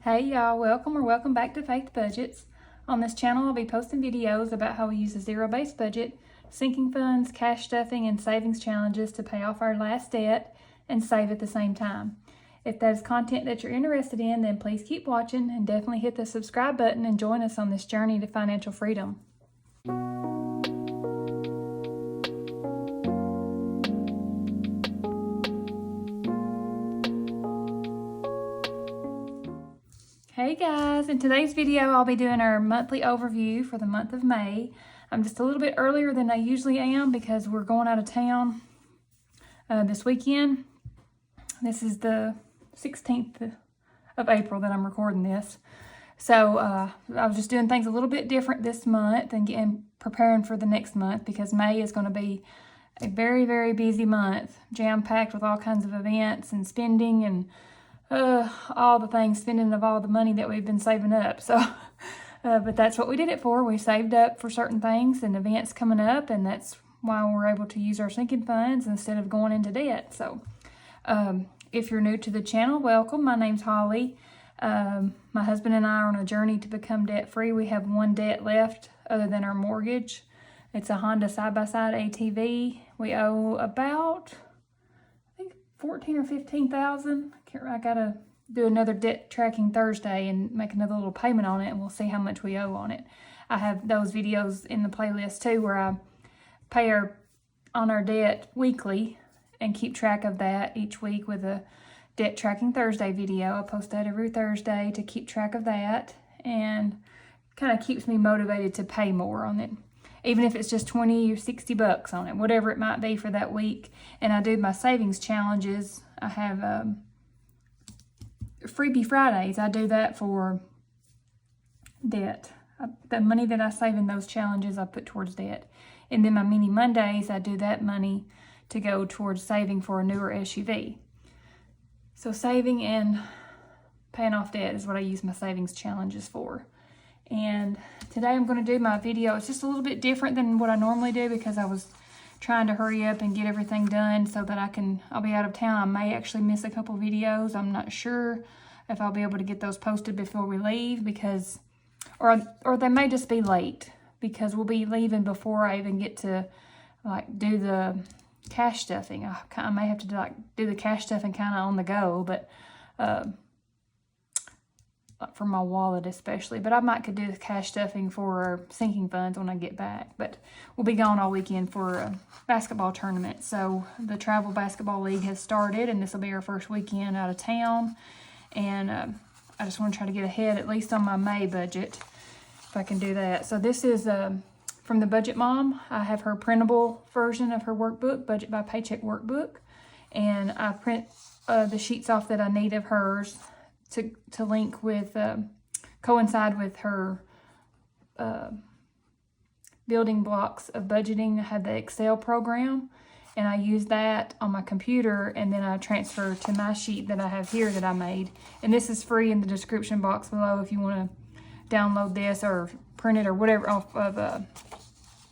Hey y'all, welcome back to Faith Budgets. On this channel, I'll be posting videos about how we use a zero-based budget, sinking funds, cash stuffing, and savings challenges to pay off our last debt and save at the same time. If that is content that you're interested in, then please keep watching and definitely hit the subscribe button and join us on this journey to financial freedom. Hey guys, in today's video I'll be doing our monthly overview for the month of May. I'm just a little bit earlier than I usually am because we're going out of town this weekend. This is the 16th of April that I'm recording this. So I was just doing things a little bit different this month and preparing for the next month because May is going to be a very, very busy month, jam-packed with all kinds of events and spending and all the things, spending of all the money that we've been saving up. So, but that's what we did it for. We saved up for certain things and events coming up, and that's why we're able to use our sinking funds instead of going into debt. So, if you're new to the channel, welcome. My name's Holly. My husband and I are on a journey to become debt-free. We have one debt left other than our mortgage. It's a Honda side-by-side ATV. We owe about, I think, $14,000 or $15,000. I gotta do another debt tracking Thursday and make another little payment on it, and we'll see how much we owe on it. I have those videos in the playlist too, where I pay on our debt weekly and keep track of that each week with a debt tracking Thursday video. I post that every Thursday to keep track of that, and kind of keeps me motivated to pay more on it, even if it's just 20 or 60 bucks on it, whatever it might be for that week. And I do my savings challenges. I have freebie Fridays. I do that for debt. The money that I save in those challenges, I put towards debt. And then my mini Mondays, I do that money to go towards saving for a newer SUV. So saving and paying off debt is what I use my savings challenges for. And today I'm going to do my video. It's just a little bit different than what I normally do because I was trying to hurry up and get everything done so that I'll be out of town. I may actually miss a couple videos. I'm not sure if I'll be able to get those posted before we leave because, or they may just be late because we'll be leaving before I even get to like do the cash stuffing. I may have to do the cash stuffing kind of on the go, but for my wallet especially, but I could do the cash stuffing for sinking funds when I get back. But we'll be gone all weekend for a basketball tournament. So the travel basketball league has started, and this will be our first weekend out of town. And I just want to try to get ahead, at least on my May budget, if I can do that. So this is from the Budget Mom. I have her printable version of her workbook, Budget by Paycheck workbook, and I print the sheets off that I need of hers to link with, coincide with her building blocks of budgeting. I have the Excel program, and I use that on my computer, and then I transfer to my sheet that I have here that I made. And this is free in the description box below if you want to download this or print it or whatever off of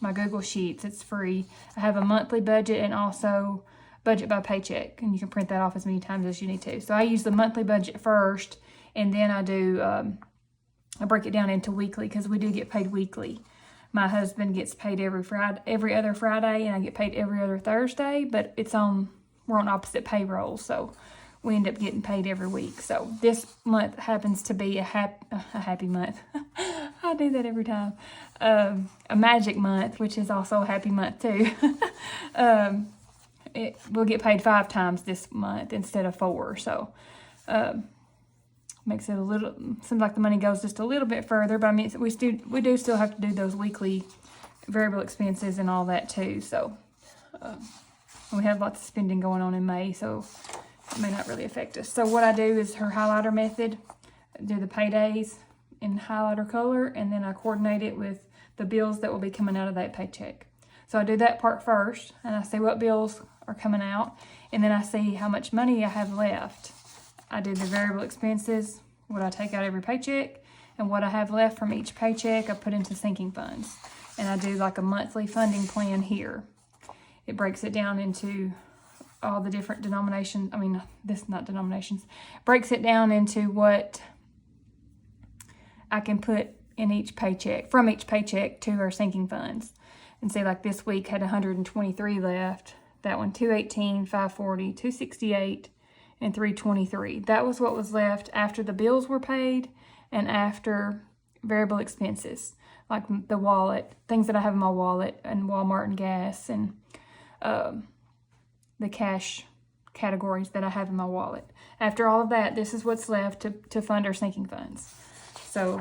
my Google Sheets. It's free. I have a monthly budget and also budget by paycheck, and you can print that off as many times as you need to. So I use the monthly budget first, and then I do I break it down into weekly because we do get paid weekly. My husband gets paid every other Friday, and I get paid every other Thursday, but we're on opposite payrolls, so we end up getting paid every week. So this month happens to be a happy month. I do that every time. A magic month, which is also a happy month too. We'll get paid 5 times this month instead of 4, so makes it seems like the money goes just a little bit further, but I mean we do still have to do those weekly variable expenses and all that too. So we have lots of spending going on in May, so it may not really affect us. So what I do is her highlighter method. I do the paydays in highlighter color, and then I coordinate it with the bills that will be coming out of that paycheck. So I do that part first, and I see what bills are coming out, and then I see how much money I have left. I do the variable expenses, what I take out every paycheck, and what I have left from each paycheck I put into sinking funds. And I do like a monthly funding plan here. It breaks it down into all the different denominations. I mean, not denominations. Breaks it down into what I can put in each paycheck, from each paycheck to our sinking funds. And see, like this week had 123 left. That one, 218, 540, 268, and 323. That was what was left after the bills were paid and after variable expenses, like the wallet, things that I have in my wallet, and Walmart and gas, and the cash categories that I have in my wallet. After all of that, this is what's left to fund our sinking funds. So,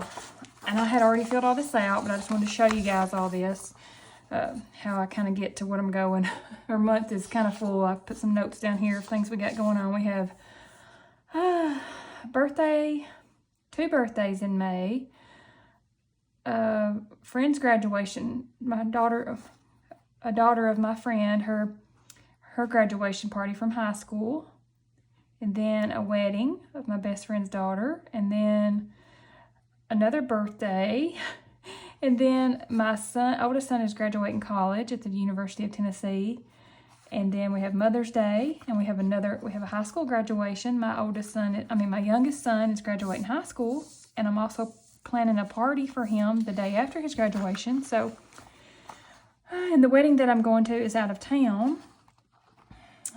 and I had already filled all this out, but I just wanted to show you guys all this, how I kind of get to what I'm going. Our month is kind of full. I put some notes down here of things we got going on. We have two birthdays in May, friend's graduation, a daughter of my friend, her graduation party from high school, and then a wedding of my best friend's daughter, and then another birthday, and then my oldest son is graduating college at the University of Tennessee, and then we have Mother's Day, and we have a high school graduation. My youngest son is graduating high school, and I'm also planning a party for him the day after his graduation. So, and the wedding that I'm going to is out of town.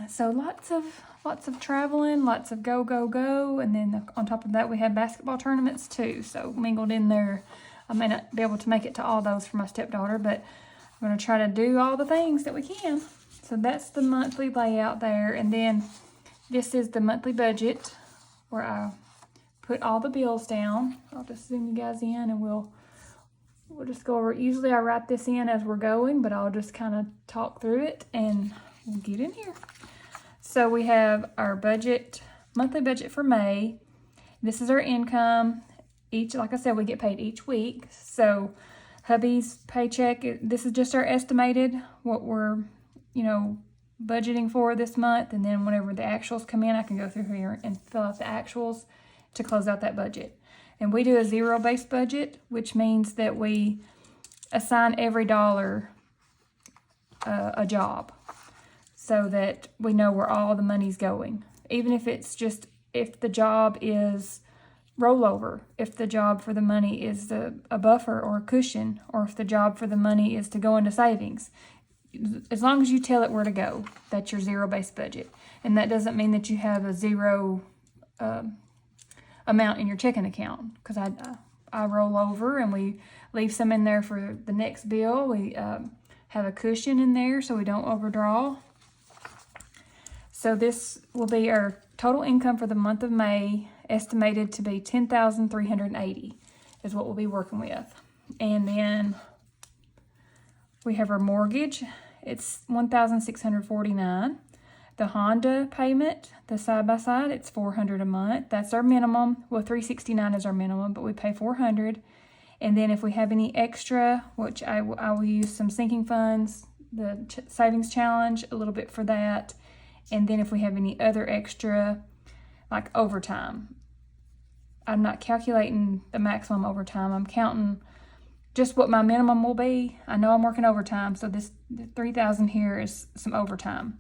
So lots of traveling, lots of go, and then on top of that we have basketball tournaments too, so mingled in there. I may not be able to make it to all those for my stepdaughter, but I'm going to try to do all the things that we can. So that's the monthly layout there, and then this is the monthly budget where I put all the bills down. I'll just zoom you guys in, and we'll just go over. Usually I write this in as we're going, but I'll just kind of talk through it and we'll get in here. So we have our budget, monthly budget for May. This is our income. Like I said, we get paid each week. So hubby's paycheck, this is just our estimated, what we're, budgeting for this month. And then whenever the actuals come in, I can go through here and fill out the actuals to close out that budget. And we do a zero-based budget, which means that we assign every dollar a job, so that we know where all the money's going. Even if if the job is rollover, if the job for the money is a buffer or a cushion, or if the job for the money is to go into savings. As long as you tell it where to go, that's your zero-based budget. And that doesn't mean that you have a zero amount in your checking account, because I roll over and we leave some in there for the next bill. We have a cushion in there so we don't overdraw. So this will be our total income for the month of May, estimated to be $10,380 is what we'll be working with. And then we have our mortgage. It's $1,649. The Honda payment, the side-by-side, it's $400 a month. That's our minimum. Well, $369 is our minimum, but we pay $400. And then if we have any extra, which I will use some sinking funds, the savings challenge, a little bit for that. And then if we have any other extra, like overtime, I'm not calculating the maximum overtime. I'm counting just what my minimum will be. I know I'm working overtime, so this $3,000 here is some overtime.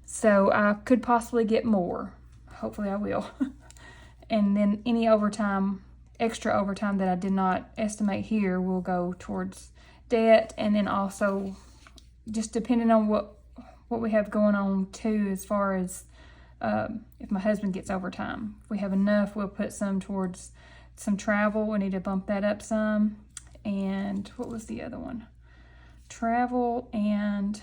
So I could possibly get more. Hopefully I will. And then any overtime, extra overtime that I did not estimate here will go towards debt, and then also just depending on what we have going on too, as far as if my husband gets overtime. If we have enough, we'll put some towards some travel. We need to bump that up some. And what was the other one? Travel and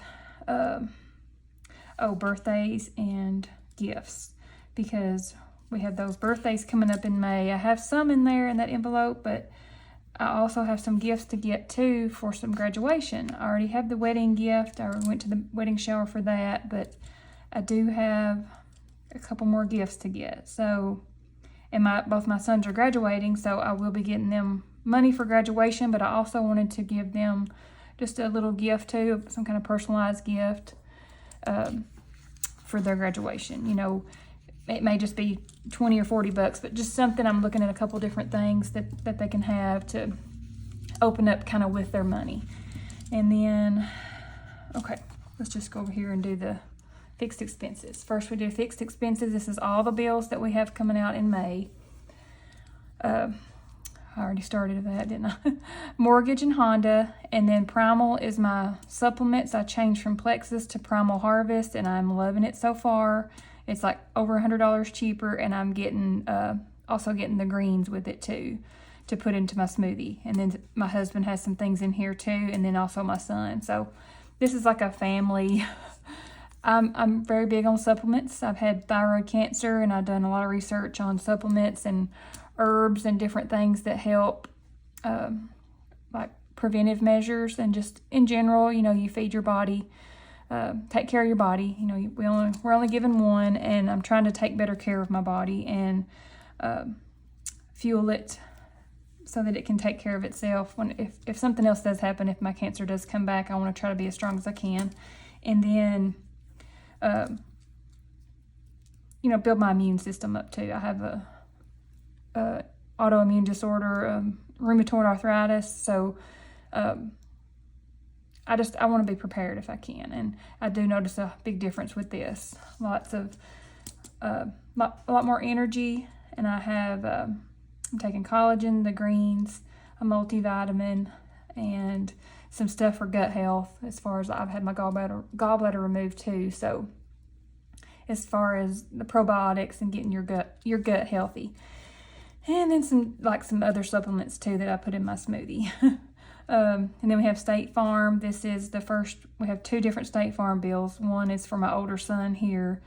birthdays and gifts, because we have those birthdays coming up in May. I have some in there in that envelope, but I also have some gifts to get too for some graduation. I already have the wedding gift. I went to the wedding shower for that, but I do have a couple more gifts to get. So, and both my sons are graduating, so I will be getting them money for graduation, but I also wanted to give them just a little gift too, some kind of personalized gift for their graduation. It may just be $20 or $40, but just something. I'm looking at a couple different things that they can have to open up kind of with their money. And then, okay, let's just go over here and do the fixed expenses. First, we do fixed expenses. This is all the bills that we have coming out in May. I already started that, didn't I? Mortgage and Honda. And then Primal is my supplements. I changed from Plexus to Primal Harvest, and I'm loving it so far. It's like over $100 cheaper, and I'm getting also getting the greens with it too to put into my smoothie. And then my husband has some things in here too, and then also my son. So this is like a family. I'm very big on supplements. I've had thyroid cancer, and I've done a lot of research on supplements and herbs and different things that help, like preventive measures, and just in general, you know, you feed your body, take care of your body. You know, we're only given one, and I'm trying to take better care of my body and fuel it so that it can take care of itself. If something else does happen, if my cancer does come back, I want to try to be as strong as I can, and then you know, build my immune system up too. I have a autoimmune disorder, rheumatoid arthritis, so I want to be prepared if I can. And I do notice a big difference with this. Lots of a lot more energy, and I have I'm taking collagen, the greens, a multivitamin, and some stuff for gut health. As far as I've had my gallbladder removed too, so as far as the probiotics and getting your gut healthy. And then some other supplements too that I put in my smoothie. And then we have State Farm. This is the first, we have 2 different State Farm bills. One is for my older son here,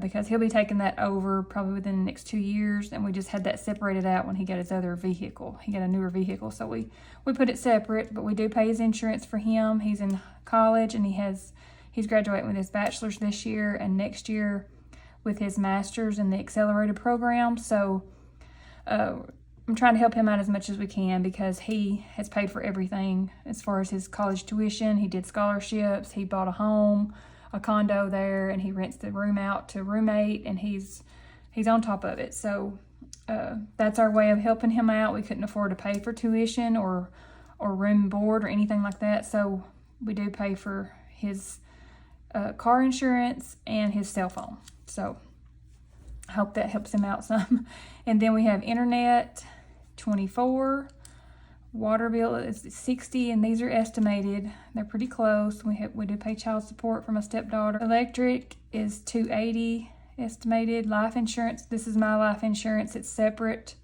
because he'll be taking that over probably within the next 2 years. And we just had that separated out when he got his other vehicle. He got a newer vehicle, so we put it separate, but we do pay his insurance for him. He's in college, and he's graduating with his bachelor's this year, and next year with his master's in the accelerated program. So I'm trying to help him out as much as we can, because he has paid for everything as far as his college tuition. He did scholarships, he bought a home, a condo there, and he rents the room out to roommate, and he's on top of it. So that's our way of helping him out. We couldn't afford to pay for tuition or room and board or anything like that, so we do pay for his car insurance and his cell phone. So I hope that helps him out some. And then we have internet, $24, water bill is $60, and these are estimated. They're pretty close. We do pay child support for my stepdaughter. Electric is $280 estimated. Life insurance, this is my life insurance. It's separate.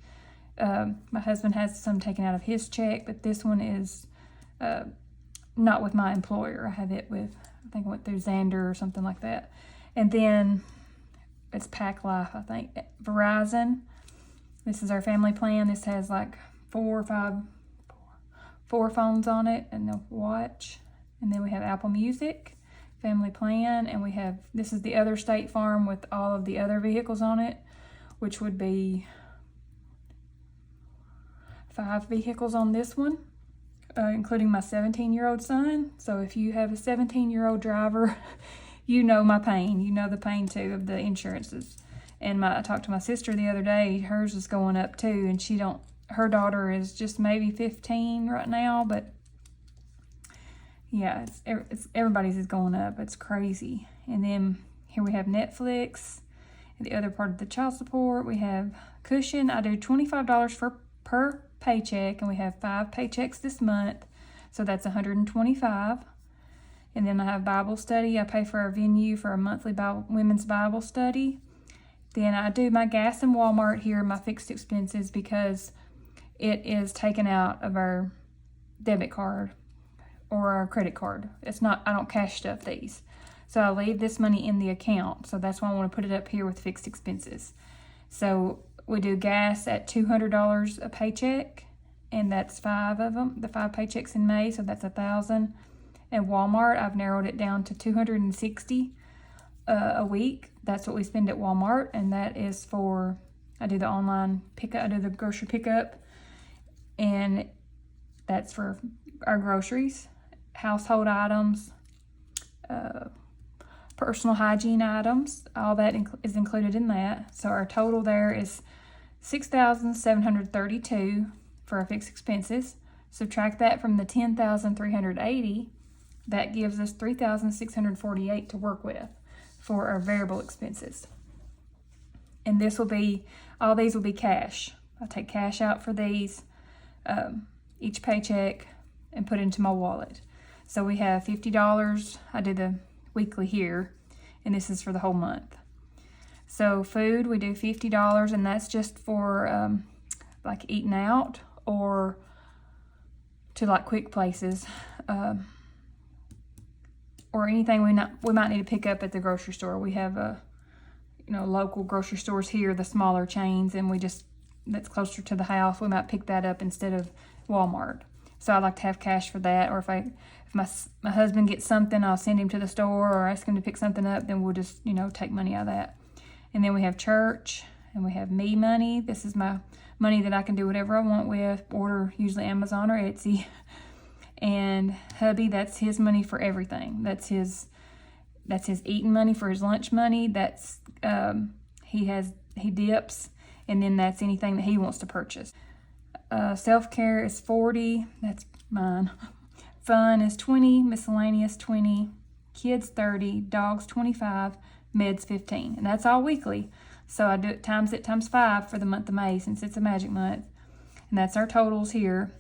My husband has some taken out of his check, but this one is not with my employer. I have it with, I think I went through Xander or something like that. And then it's Pac Life, I think. Verizon, this is our family plan. This has like 4 phones on it and a watch. And then we have Apple Music, family plan, and we have, this is the other State Farm with all of the other vehicles on it, which would be 5 vehicles on this one, including my 17-year-old son. So if you have a 17-year-old driver, you know my pain. You know the pain too of the insurances. And I talked to my sister the other day. Hers is going up too, and her daughter is just maybe 15 right now, but yeah, it's everybody's is going up. It's crazy. And then here we have Netflix, and the other part of the child support. We have cushion. I do $25 per paycheck, and we have 5 paychecks this month, so that's $125. And then I have Bible study. I pay for our venue for a monthly women's Bible study. Then I do my gas and Walmart here, my fixed expenses, because it is taken out of our debit card or our credit card. It's not, I don't cash stuff these. So I leave this money in the account. So that's why I want to put it up here with fixed expenses. So we do gas at $200 a paycheck, and that's 5 of them, the 5 paychecks in May, so that's $1,000. At Walmart, I've narrowed it down to $260 a week. That's what we spend at Walmart, and that is for, I do the online pickup, I do the grocery pickup, and that's for our groceries, household items, personal hygiene items, all that is included in that. So our total there is $6,732 for our fixed expenses. Subtract that from the $10,380, that gives us $3,648 to work with for our variable expenses. And this will be, all these will be cash. I'll take cash out for these. each paycheck and put into my wallet. So we have $50. I do the weekly here, and this is for the whole month. So food, we do $50, and that's just for like eating out or to like quick places, or anything we might need to pick up at the grocery store. We have local grocery stores here, the smaller chains, and that's closer to the house. We might pick that up instead of Walmart. So I like to have cash for that. Or if my husband gets something, I'll send him to the store or ask him to pick something up. Then we'll just take money out of that. And then we have church, and we have me money. This is my money that I can do whatever I want with. Order usually Amazon or Etsy. And hubby, that's his money for everything. That's his eating money for his lunch money. That's he dips, and then that's anything that he wants to purchase. Self-care is $40. That's mine. Fun is $20. Miscellaneous $20. Kids $30. Dogs $25. Meds $15. And that's all weekly. So I do it times 5 for the month of May, since it's a magic month. And that's our totals here.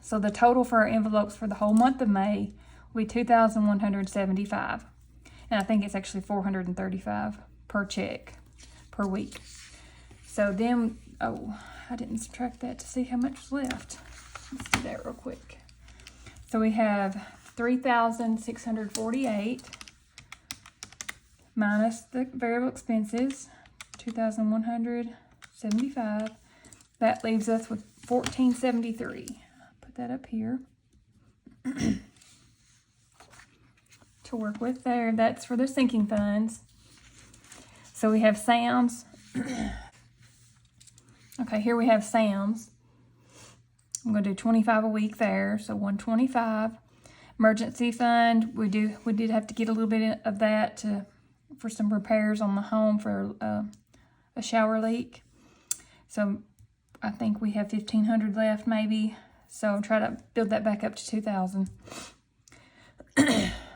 So the total for our envelopes for the whole month of May will be $2,175. And I think it's actually $435 per check per week. So then, I didn't subtract that to see how much was left. Let's do that real quick. So we have $3,648 minus the variable expenses, $2,175. That leaves us with $1,473. Put that up here to work with there. That's for the sinking funds. So we have Sam's. Okay, here we have Sam's. I'm going to do 25 a week there, so 125. Emergency fund, we did have to get a little bit of that for some repairs on the home for a shower leak. So I think we have $1,500 left maybe. So I'll try to build that back up to $2,000.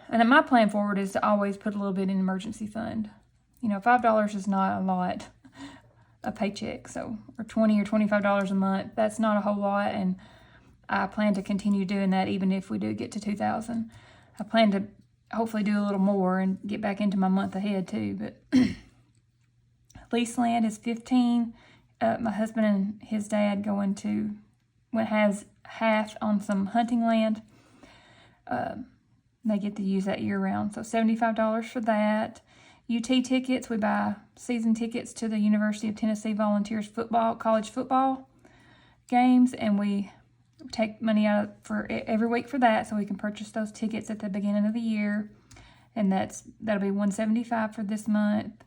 And my plan forward is to always put a little bit in emergency fund. $5 is not a lot a paycheck, or $20 or $25 a month. That's not a whole lot, and I plan to continue doing that even if we do get to $2,000. I plan to hopefully do a little more and get back into my month ahead too. But lease land is $15. My husband and his dad has half on some hunting land. They get to use that year round, so $75 for that. UT tickets, we buy season tickets to the University of Tennessee Volunteers college football games, and we take money out for every week for that, so we can purchase those tickets at the beginning of the year, and that'll be $175 for this month.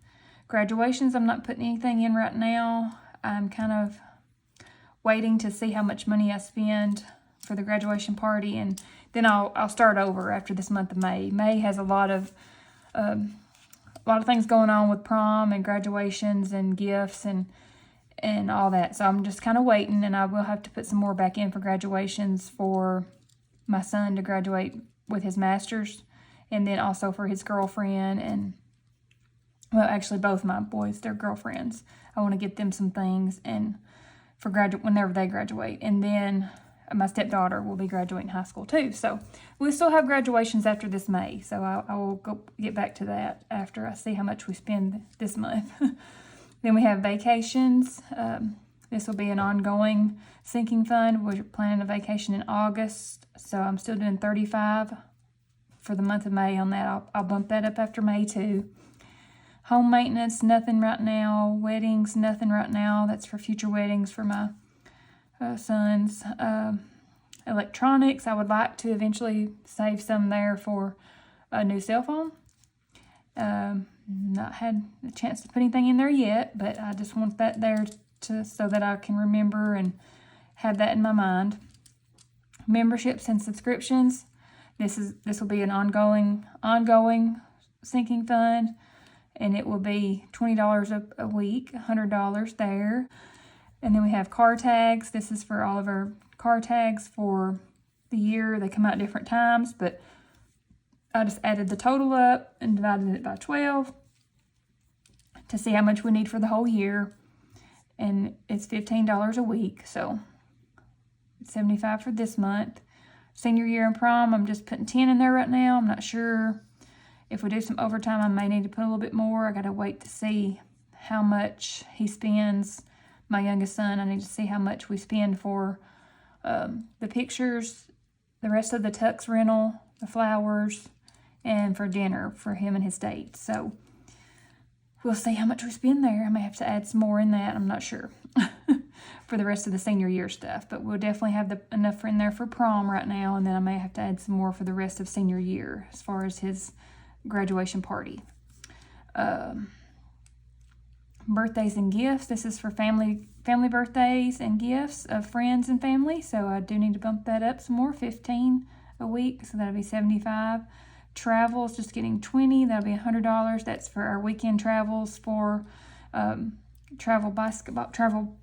Graduations, I'm not putting anything in right now. I'm kind of waiting to see how much money I spend for the graduation party, and then I'll start over after this month of May. May has a lot of things going on with prom and graduations and gifts and all that. So I'm just kind of waiting, and I will have to put some more back in for graduations for my son to graduate with his master's, and then also for his girlfriend, and actually both my boys, their girlfriends. I want to get them some things and for whenever they graduate. And then my stepdaughter will be graduating high school too. So we'll still have graduations after this May. So I will get back to that after I see how much we spend this month. Then we have vacations. This will be an ongoing sinking fund. We're planning a vacation in August. So I'm still doing $35 for the month of May on that. I'll bump that up after May too. Home maintenance, nothing right now. Weddings, nothing right now. That's for future weddings for my sons. Electronics, I would like to eventually save some there for a new cell phone. Not had a chance to put anything in there yet, but I just want that there so that I can remember and have that in my mind. Memberships and subscriptions. This will be an ongoing sinking fund, and it will be $20 a week, $100 there. And then we have car tags. This is for all of our car tags for the year. They come out different times, but I just added the total up and divided it by 12 to see how much we need for the whole year. And it's $15 a week. So $75 for this month. Senior year and prom, I'm just putting 10 in there right now. I'm not sure if we do some overtime, I may need to put a little bit more. I got to wait to see how much he spends. My youngest son, I need to see how much we spend for the pictures, the rest of the tux rental, the flowers, and for dinner for him and his date. So we'll see how much we spend there. I may have to add some more in that. I'm not sure for the rest of the senior year stuff, but we'll definitely have enough in there for prom right now, and then I may have to add some more for the rest of senior year as far as his graduation party. Birthdays and gifts. This is for family birthdays and gifts of friends and family. So I do need to bump that up some more, 15 a week. So that'll be 75. Travels, just getting 20. That'll be $100. That's for our weekend travels for travel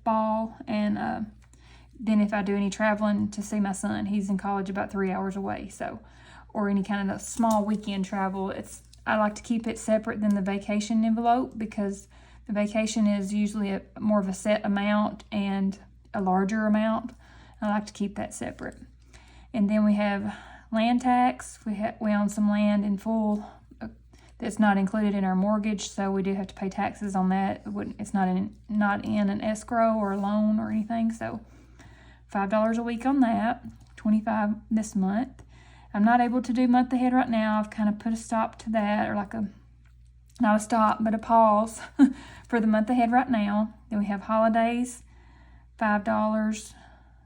ball, and then if I do any traveling to see my son, he's in college about 3 hours away. So, or any kind of small weekend travel. I like to keep it separate than the vacation envelope, because the vacation is usually more of a set amount and a larger amount. I like to keep that separate. And then we have land tax. We own some land in full that's not included in our mortgage, so we do have to pay taxes on that. It's not in an escrow or a loan or anything. So $5 a week on that. $25 this month. I'm not able to do month ahead right now. I've kind of put a stop to that, or not a stop, but a pause for the month ahead right now. Then we have holidays, $5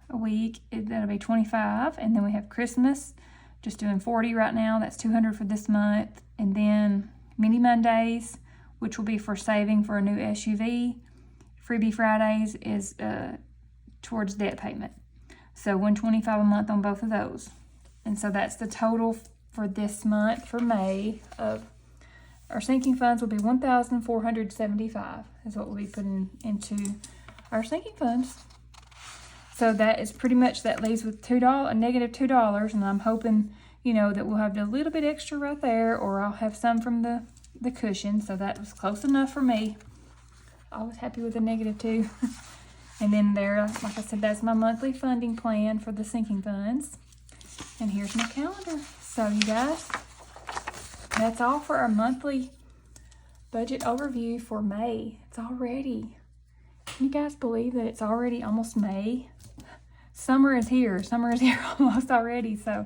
a week. That'll be $25. And then we have Christmas, just doing $40 right now. That's $200 for this month. And then Mini Mondays, which will be for saving for a new SUV. Freebie Fridays is towards debt payment. So $125 a month on both of those. And so that's the total for this month for May of our sinking funds will be $1,475 is what we'll be putting into our sinking funds. So that is pretty much, that leaves with $2, a negative $2, and I'm hoping, that we'll have a little bit extra right there, or I'll have some from the cushion. So that was close enough for me. I was happy with a -2. And then there, like I said, that's my monthly funding plan for the sinking funds. And here's my calendar. So you guys, that's all for our monthly budget overview for May. It's already, can you guys believe that it's already almost May? Summer is here. Summer is here almost already. So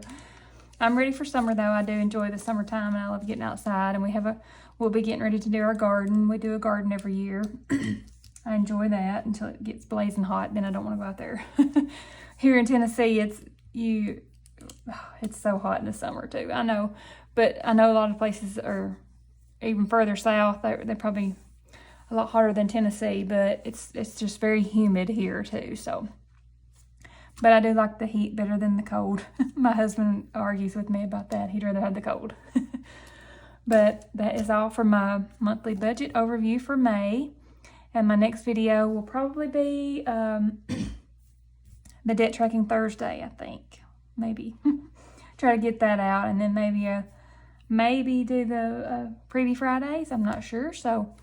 I'm ready for summer, though. I do enjoy the summertime, and I love getting outside. And we'll be getting ready to do our garden. We do a garden every year. I enjoy that until it gets blazing hot. Then I don't want to go out there. Here in Tennessee, it's so hot in the summer too. I know, but I know a lot of places are even further south. They're probably a lot hotter than Tennessee, but it's just very humid here too. So, but I do like the heat better than the cold. My husband argues with me about that. He'd rather have the cold. But that is all for my monthly budget overview for May. And my next video will probably be the Debt Tracking Thursday, I think. Maybe. Try to get that out, and then maybe do the Freebie Fridays. I'm not sure. So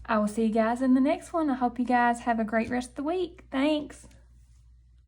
I will see you guys in the next one. I hope you guys have a great rest of the week. Thanks.